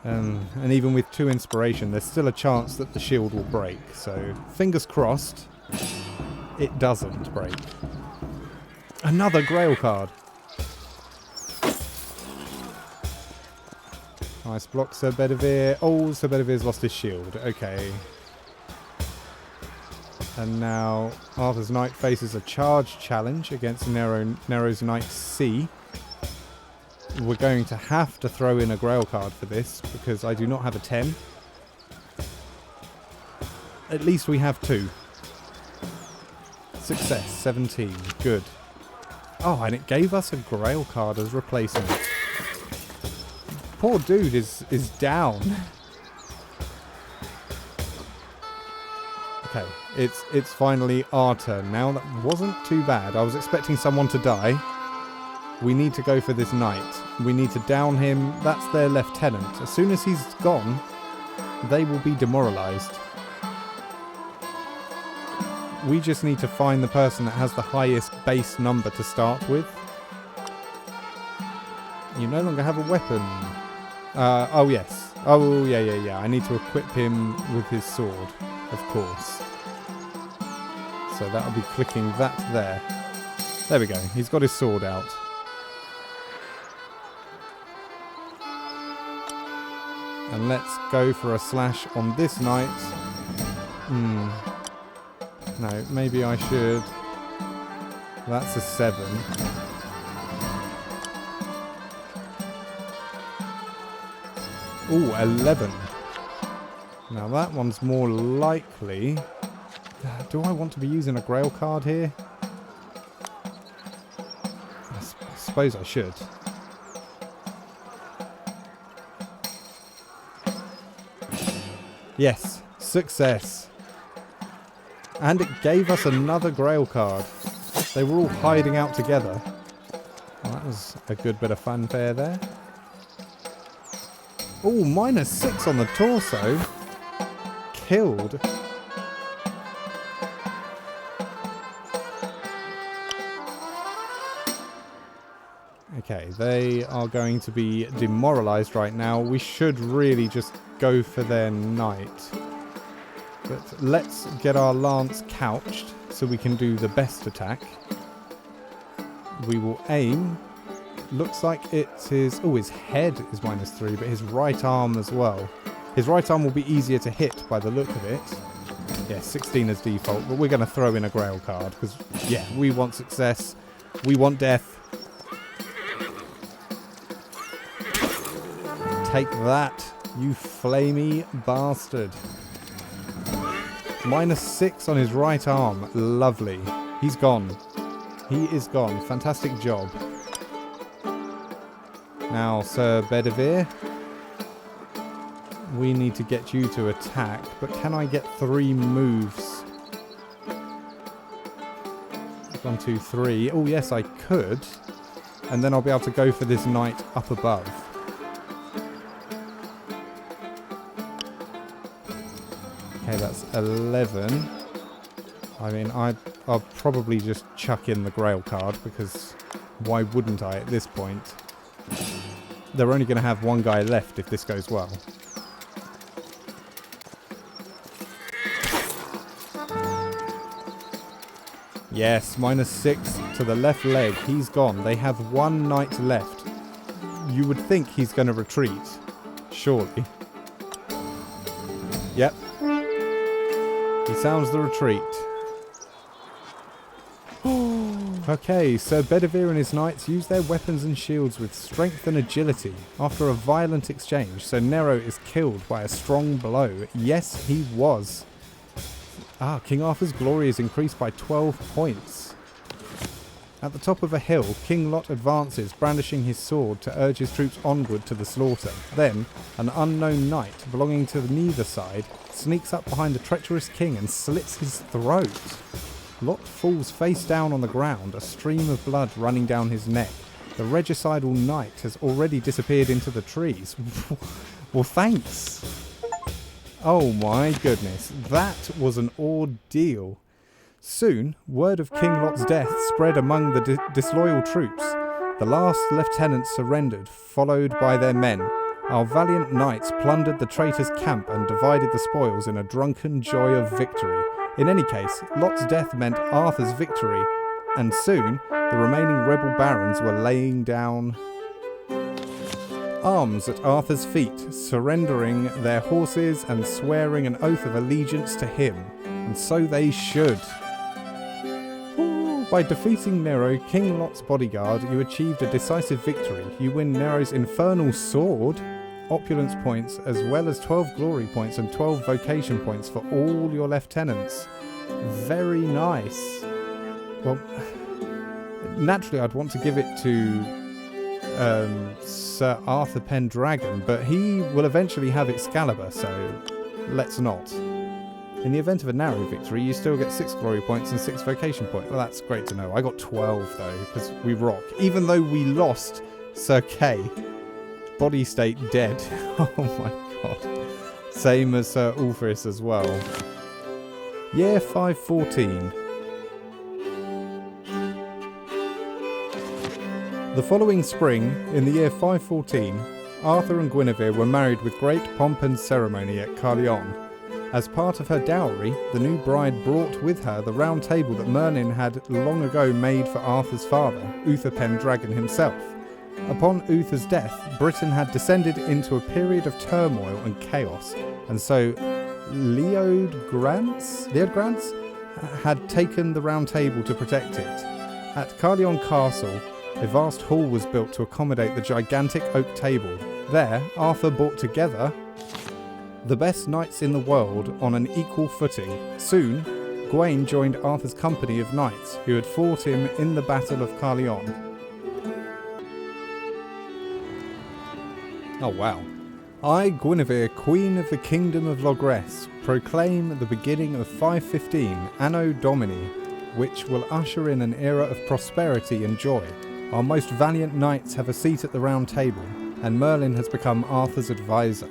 And even with 2 inspiration, there's still a chance that the shield will break. So, fingers crossed, it doesn't break. Another Grail card. Nice block, Sir Bedivere. Oh, Sir Bedivere's lost his shield. Okay. And now Arthur's Knight faces a charge challenge against Nero's Knight C. We're going to have to throw in a Grail card for this because I do not have a 10. At least we have 2. Success, 17. Good. Oh, and it gave us a Grail card as replacement. Poor dude is down. Okay, it's finally our turn now. That wasn't too bad. I was expecting someone to die. We need to go for this knight. We need to down him. That's their lieutenant. As soon as he's gone, they will be demoralized. We just need to find the person that has the highest base number to start with. You no longer have a weapon. Oh, yes. Oh, yeah. I need to equip him with his sword, of course. So that'll be clicking that there. There we go. He's got his sword out. And let's go for a slash on this knight. No, maybe I should. That's a 7. Ooh, 11. Now that one's more likely. Do I want to be using a Grail card here? I suppose I should. Yes, success. And it gave us another Grail card. They were all hiding out together. Well, that was a good bit of fanfare there. Oh, -6 on the torso. Killed. Okay, they are going to be demoralized right now. We should really just go for their knight. But let's get our lance couched so we can do the best attack. We will aim. Looks like it's his... Oh, his head is -3, but his right arm as well. His right arm will be easier to hit by the look of it. Yeah, 16 as default, but we're going to throw in a Grail card because, yeah, we want success. We want death. Take that, you flamey bastard. -6 on his right arm. Lovely. He's gone. He is gone. Fantastic job. Now, Sir Bedivere, we need to get you to attack, but can I get 3 moves? 1, 2, 3. Oh, yes, I could. And then I'll be able to go for this knight up above. Okay, that's 11. I mean, I'll probably just chuck in the Grail card, because why wouldn't I at this point? They're only going to have one guy left if this goes well. Yes, -6 to the left leg. He's gone. They have one knight left. You would think he's going to retreat. Surely. Yep. He sounds the retreat. Okay, Sir Bedivere and his knights use their weapons and shields with strength and agility. After a violent exchange, Sir Nero is killed by a strong blow. Yes, he was. King Arthur's glory is increased by 12 points. At the top of a hill, King Lot advances, brandishing his sword to urge his troops onward to the slaughter. Then, an unknown knight, belonging to neither side, sneaks up behind the treacherous king and slits his throat. Lot falls face down on the ground, a stream of blood running down his neck. The regicidal knight has already disappeared into the trees. Well, thanks. Oh my goodness, that was an ordeal. Soon, word of King Lot's death spread among the disloyal troops. The last lieutenants surrendered, followed by their men. Our valiant knights plundered the traitors' camp and divided the spoils in a drunken joy of victory. In any case, Lot's death meant Arthur's victory, and soon the remaining rebel barons were laying down arms at Arthur's feet, surrendering their horses and swearing an oath of allegiance to him. And so they should. By defeating Nero, King Lot's bodyguard, you achieved a decisive victory. You win Nero's infernal sword, opulence points, as well as 12 glory points and 12 vocation points for all your lieutenants. Very nice. Well, naturally I'd want to give it to Sir Arthur Pendragon, but he will eventually have Excalibur, so let's not. In the event of a narrow victory, you still get 6 glory points and 6 vocation points. Well, that's great to know. I got 12 though, because we rock. Even though we lost Sir Kay. Body state dead. Oh my god. Same as Sir Ulfris as well. Year 514. The following spring, in the year 514, Arthur and Guinevere were married with great pomp and ceremony at Caerleon. As part of her dowry, the new bride brought with her the round table that Merlin had long ago made for Arthur's father, Uther Pendragon himself. Upon Uther's death, Britain had descended into a period of turmoil and chaos, and so Leodgrance had taken the round table to protect it. At Caerleon Castle, a vast hall was built to accommodate the gigantic oak table. There, Arthur brought together the best knights in the world on an equal footing. Soon, Gawain joined Arthur's company of knights, who had fought him in the Battle of Caerleon. Oh wow. I, Guinevere, Queen of the Kingdom of Logres, proclaim the beginning of 515, Anno Domini, which will usher in an era of prosperity and joy. Our most valiant knights have a seat at the round table, and Merlin has become Arthur's advisor.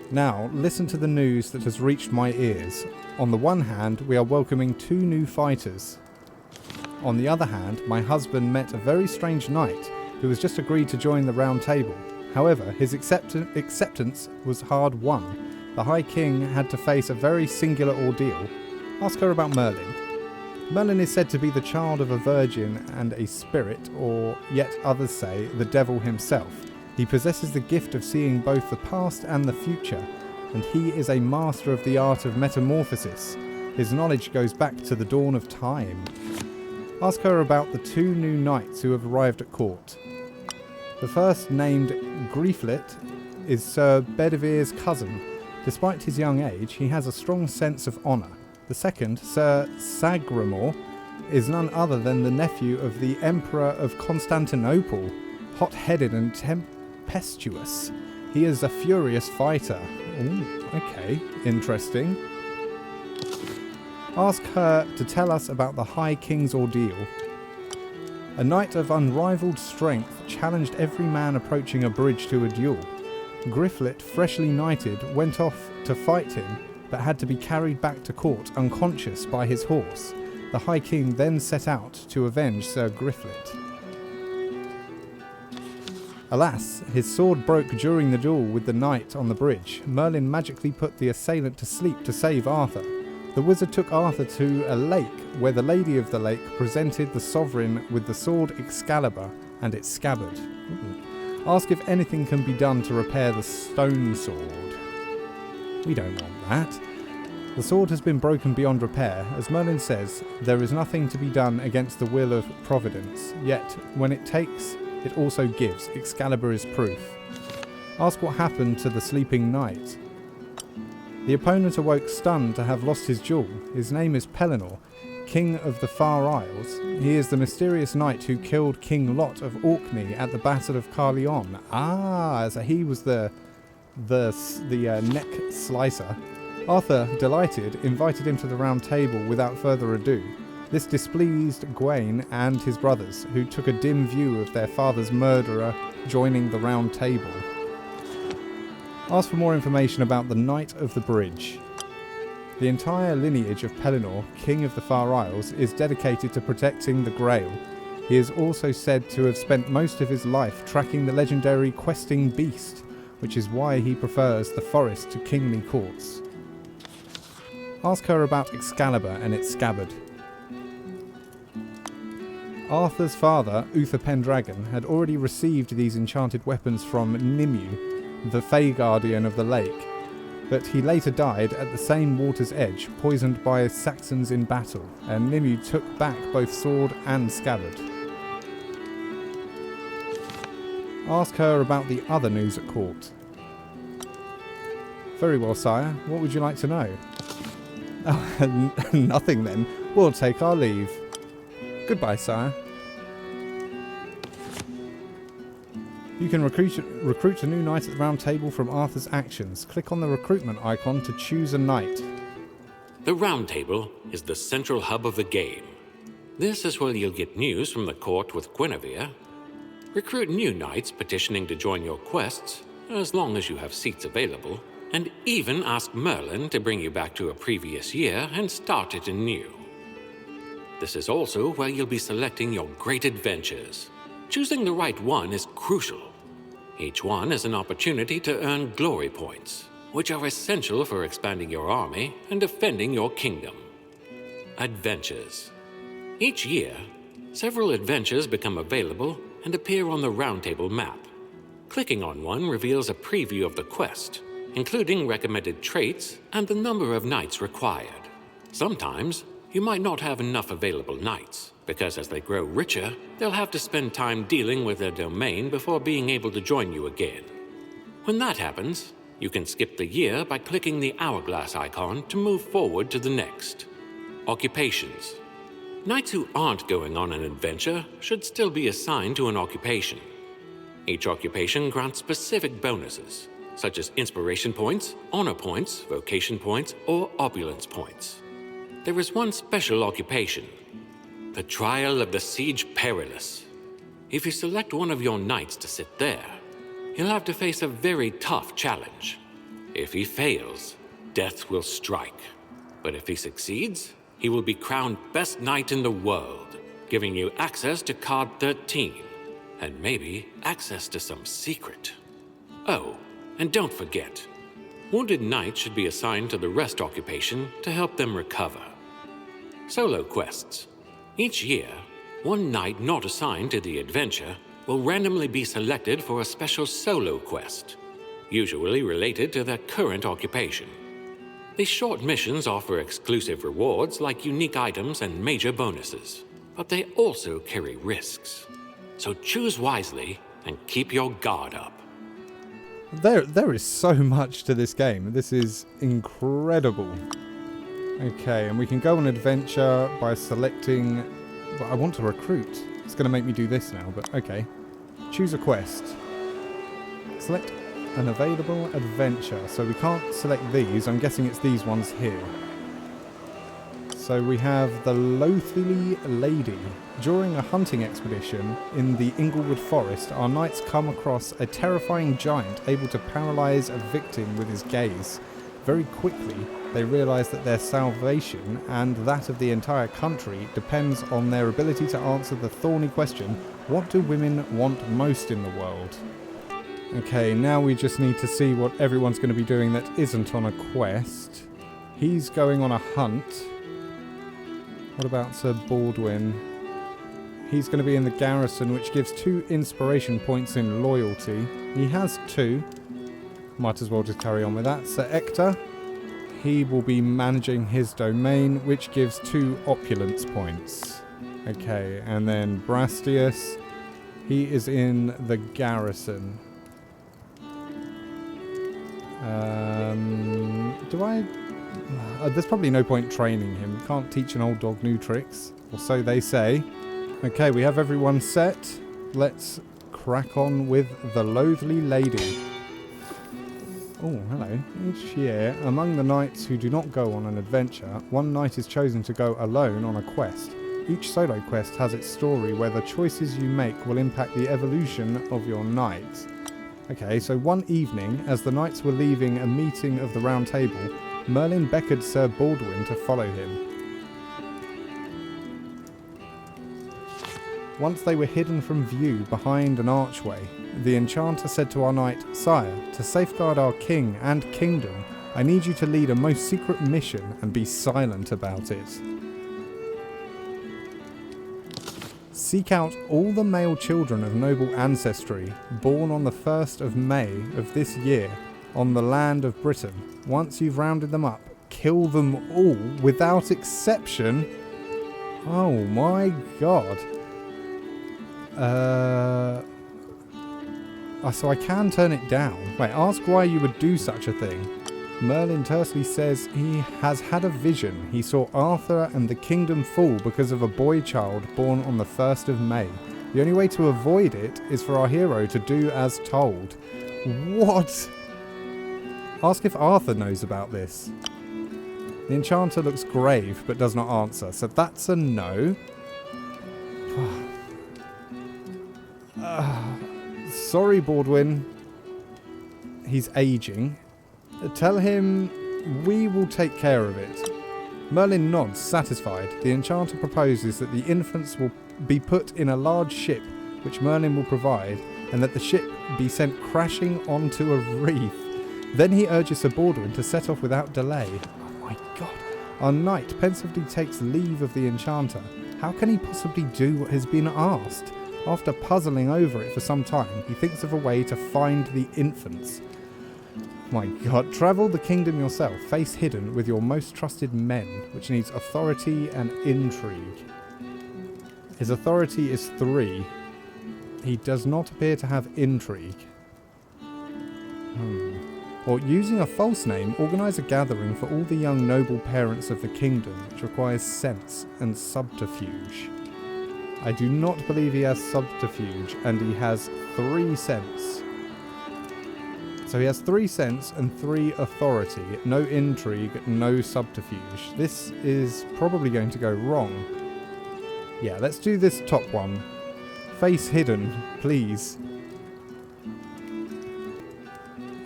Now, listen to the news that has reached my ears. On the one hand, we are welcoming 2 new fighters. On the other hand, my husband met a very strange knight who has just agreed to join the round table. However, his acceptance was hard won. The High King had to face a very singular ordeal. Ask her about Merlin. Merlin is said to be the child of a virgin and a spirit, or yet others say, the devil himself. He possesses the gift of seeing both the past and the future, and he is a master of the art of metamorphosis. His knowledge goes back to the dawn of time. Ask her about the 2 new knights who have arrived at court. The first, named Grieflet, is Sir Bedivere's cousin. Despite his young age, he has a strong sense of honour. The second, Sir Sagramor, is none other than the nephew of the Emperor of Constantinople, hot-headed and tempestuous. He is a furious fighter. Ooh, okay, interesting. Ask her to tell us about the High King's ordeal. A knight of unrivaled strength challenged every man approaching a bridge to a duel. Grifflet, freshly knighted, went off to fight him, but had to be carried back to court unconscious by his horse. The High King then set out to avenge Sir Grifflet. Alas, his sword broke during the duel with the knight on the bridge. Merlin magically put the assailant to sleep to save Arthur. The wizard took Arthur to a lake, where the Lady of the Lake presented the sovereign with the sword Excalibur and its scabbard. Ask if anything can be done to repair the stone sword. We don't want that. The sword has been broken beyond repair. As Merlin says, there is nothing to be done against the will of Providence. Yet, when it takes, it also gives. Excalibur is proof. Ask what happened to the sleeping knight. The opponent awoke stunned to have lost his jewel. His name is Pellinor, King of the Far Isles. He is the mysterious knight who killed King Lot of Orkney at the Battle of Caerleon. Ah, so he was the neck slicer. Arthur, delighted, invited him to the Round Table without further ado. This displeased Gawain and his brothers, who took a dim view of their father's murderer joining the Round Table. Ask for more information about the Knight of the Bridge. The entire lineage of Pellinor, King of the Far Isles, is dedicated to protecting the Grail. He is also said to have spent most of his life tracking the legendary questing beast, which is why he prefers the forest to kingly courts. Ask her about Excalibur and its scabbard. Arthur's father, Uther Pendragon, had already received these enchanted weapons from Nimue, the Fey Guardian of the lake, but he later died at the same water's edge, poisoned by Saxons in battle, and Nimue took back both sword and scabbard. Ask her about the other news at court. Very well, sire. What would you like to know? Oh, nothing then. We'll take our leave. Goodbye, sire. You can recruit a new knight at the Round Table from Arthur's actions. Click on the recruitment icon to choose a knight. The Round Table is the central hub of the game. This is where you'll get news from the court with Guinevere, recruit new knights petitioning to join your quests, as long as you have seats available, and even ask Merlin to bring you back to a previous year and start it anew. This is also where you'll be selecting your great adventures. Choosing the right one is crucial. Each one is an opportunity to earn glory points, which are essential for expanding your army and defending your kingdom. Adventures. Each year, several adventures become available and appear on the Round Table map. Clicking on one reveals a preview of the quest, including recommended traits and the number of knights required. Sometimes, you might not have enough available knights, because as they grow richer, they'll have to spend time dealing with their domain before being able to join you again. When that happens, you can skip the year by clicking the hourglass icon to move forward to the next. Occupations. Knights who aren't going on an adventure should still be assigned to an occupation. Each occupation grants specific bonuses, such as inspiration points, honor points, vocation points, or opulence points. There is one special occupation, the Trial of the Siege Perilous. If you select one of your knights to sit there, he'll have to face a very tough challenge. If he fails, death will strike. But if he succeeds, he will be crowned best knight in the world, giving you access to card 13, and maybe access to some secret. Oh, and don't forget, wounded knights should be assigned to the rest occupation to help them recover. Solo quests. Each year, one knight not assigned to the adventure will randomly be selected for a special solo quest, usually related to their current occupation. These short missions offer exclusive rewards like unique items and major bonuses, but they also carry risks. So choose wisely and keep your guard up. There is so much to this game. This is incredible. Okay, and we can go on adventure by selecting... Well, I want to recruit. It's going to make me do this now, but okay. Choose a quest. Select an available adventure. So we can't select these. I'm guessing it's these ones here. So we have the Loathly Lady. During a hunting expedition in the Inglewood Forest, our knights come across a terrifying giant able to paralyze a victim with his gaze. Very quickly, they realise that their salvation and that of the entire country depends on their ability to answer the thorny question, what do women want most in the world? Okay, now we just need to see what everyone's going to be doing that isn't on a quest. He's going on a hunt. What about Sir Baldwin? He's going to be in the garrison, which gives 2 inspiration points in loyalty. He has 2. Might as well just carry on with that. Sir Ector, he will be managing his domain, which gives 2 opulence points. Okay, and then Brastius, he is in the garrison. There's probably no point training him. Can't teach an old dog new tricks, or so they say. Okay, we have everyone set. Let's crack on with the Loathly Lady. Oh, hello. Each year, among the knights who do not go on an adventure, one knight is chosen to go alone on a quest. Each solo quest has its story where the choices you make will impact the evolution of your knight. Okay, so one evening, as the knights were leaving a meeting of the Round Table, Merlin beckoned Sir Baldwin to follow him. Once they were hidden from view behind an archway, the enchanter said to our knight, "Sire, to safeguard our king and kingdom, I need you to lead a most secret mission and be silent about it. Seek out all the male children of noble ancestry, born on the 1st of May of this year, on the land of Britain. Once you've rounded them up, kill them all, without exception." Oh my god. So I can turn it down. Wait, ask why you would do such a thing. Merlin tersely says he has had a vision. He saw Arthur and the kingdom fall because of a boy child born on the 1st of May. The only way to avoid it is for our hero to do as told. What? Ask if Arthur knows about this. The enchanter looks grave but does not answer, so that's a no. Sorry, Baldwin. He's aging. Tell him we will take care of it. Merlin nods, satisfied. The enchanter proposes that the infants will be put in a large ship, which Merlin will provide, and that the ship be sent crashing onto a reef. Then he urges Sir Baldwin to set off without delay. Oh my god. Our knight pensively takes leave of the enchanter. How can he possibly do what has been asked? After puzzling over it for some time, he thinks of a way to find the infants. My god, travel the kingdom yourself, face hidden with your most trusted men, which needs authority and intrigue. His authority is 3. He does not appear to have intrigue. Or using a false name, organise a gathering for all the young noble parents of the kingdom, which requires sense and subterfuge. I do not believe he has subterfuge, and he has 3 sense. So he has 3 sense and 3 authority, no intrigue, no subterfuge. This is probably going to go wrong. Yeah, let's do this top one. Face hidden, please.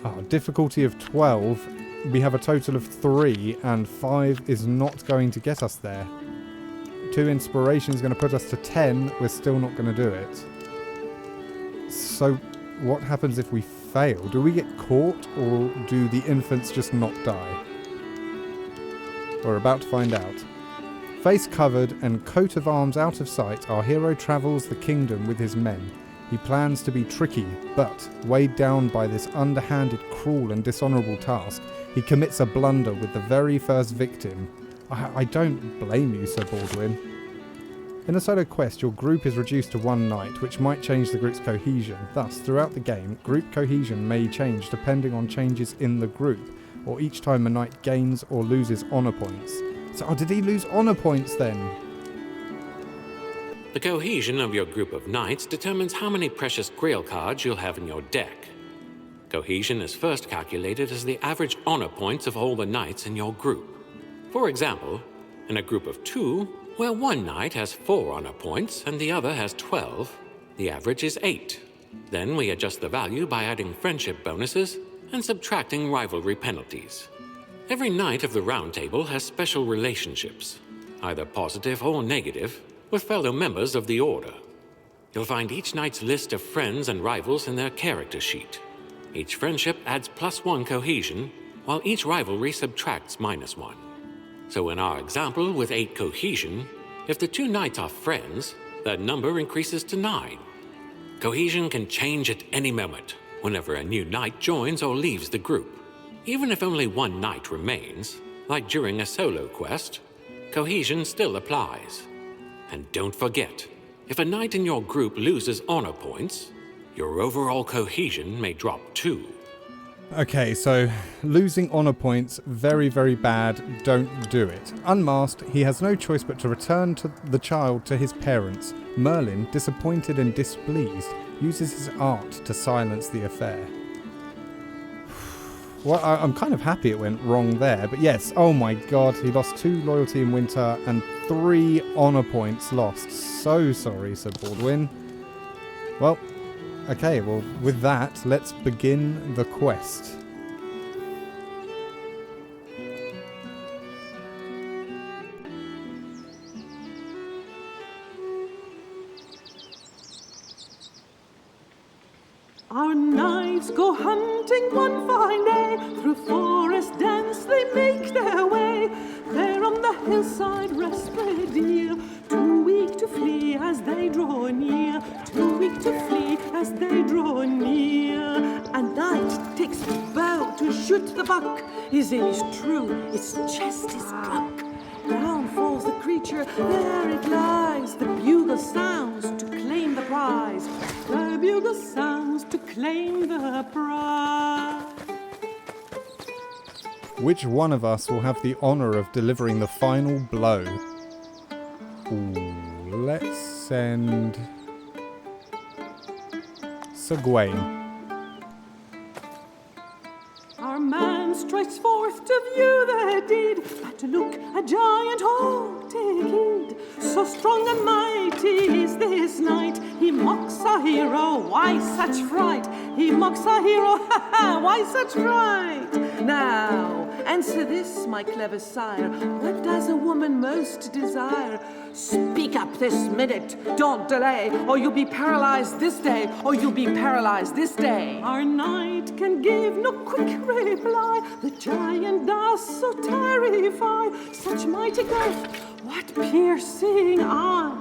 Oh, difficulty of 12. We have a total of 3, and 5 is not going to get us there. 2 inspiration is going to put us to 10. We're still not going to do it. So what happens if we fail? Do we get caught, or do the infants just not die? We're about to find out. Face covered and coat of arms out of sight, our hero travels the kingdom with his men. He plans to be tricky, but weighed down by this underhanded, cruel and dishonourable task, he commits a blunder with the very first victim. I don't blame you, Sir Baldwin. In a solo quest, your group is reduced to 1 knight, which might change the group's cohesion. Thus, throughout the game, group cohesion may change depending on changes in the group, or each time a knight gains or loses honour points. So, did he lose honour points then? The cohesion of your group of knights determines how many precious grail cards you'll have in your deck. Cohesion is first calculated as the average honor points of all the knights in your group. For example, In a group of 2, where one knight has 4 honor points and the other has 12, the average is 8. Then we adjust the value by adding friendship bonuses and subtracting rivalry penalties. Every knight of the Round Table has special relationships, either positive or negative, with fellow members of the Order. You'll find each knight's list of friends and rivals in their character sheet. Each friendship adds +1 cohesion, while each rivalry subtracts -1. So in our example with 8 cohesion, if the 2 knights are friends, that number increases to 9. Cohesion can change at any moment, whenever a new knight joins or leaves the group. Even if only 1 knight remains, like during a solo quest, cohesion still applies. And don't forget, if a knight in your group loses honor points, your overall cohesion may drop too. Okay, so losing honor points, very, very bad. Don't do it. Unmasked, he has no choice but to return the child to his parents. Merlin, disappointed and displeased, uses his art to silence the affair. Well, I'm kind of happy it went wrong there, but yes, oh my god, he lost 2 loyalty in winter and 3 honor points lost. So sorry, Sir Baldwin. Well, okay, well, with that, let's begin the quest. Our knights go hunting one fine day, through forest dense they make their way. There on the hillside rest they dear, too weak to flee as they draw near, too weak to flee as they draw near. A knight takes the bow to shoot the buck, his aim is true, its chest is struck. Down falls the creature, there it lies, the bugle sounds to claim the prize, the bugle sounds to claim the prize. Which one of us will have the honour of delivering the final blow? Ooh, let's send Sir Gawain. Our man strikes forth to view the deed, but look, a giant, oh, take heed. So strong and mighty is this knight, he mocks a hero, why such fright? He mocks a hero, ha ha, why such fright? Now, answer this, my clever sire, what does a woman most desire? Speak up this minute, don't delay, or you'll be paralyzed this day, or you'll be paralyzed this day. Our knight can give no quick reply, the giant does so terrify, such mighty girth, what piercing eye.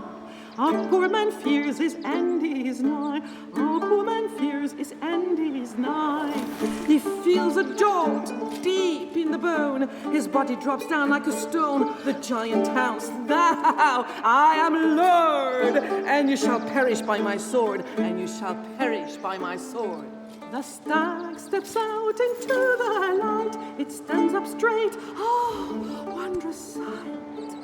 Our poor man fears his end is nigh, our poor man fears his end is nigh. He feels a jolt deep in the bone, his body drops down like a stone. The giant house, thou, I am Lord, and you shall perish by my sword, and you shall perish by my sword. The stag steps out into the light, it stands up straight, oh, wondrous sight.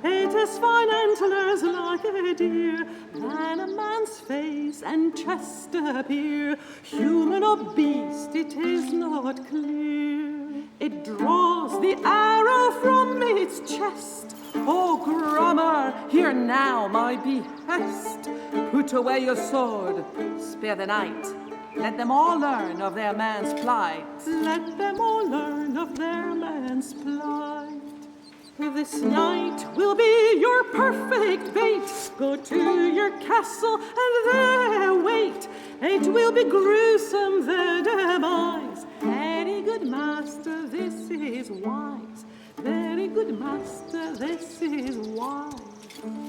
It has fine antlers like a deer, than a man's face and chest appear. Human or beast, it is not clear. It draws the arrow from its chest. Oh, Grummer, hear now my behest. Put away your sword, spare the night. Let them all learn of their man's plight. Let them all learn of their man's plight. This night will be your perfect bait. Go to your castle and there wait. It will be gruesome, the demise. Very good master, this is wise. Very good master, this is wise.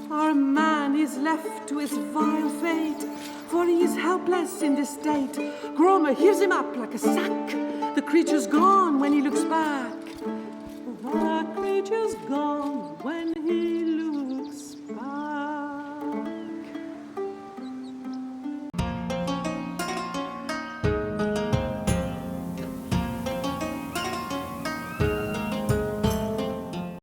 Our man is left to his vile fate, for he is helpless in this state. Groma heaves him up like a sack. The creature's gone when he looks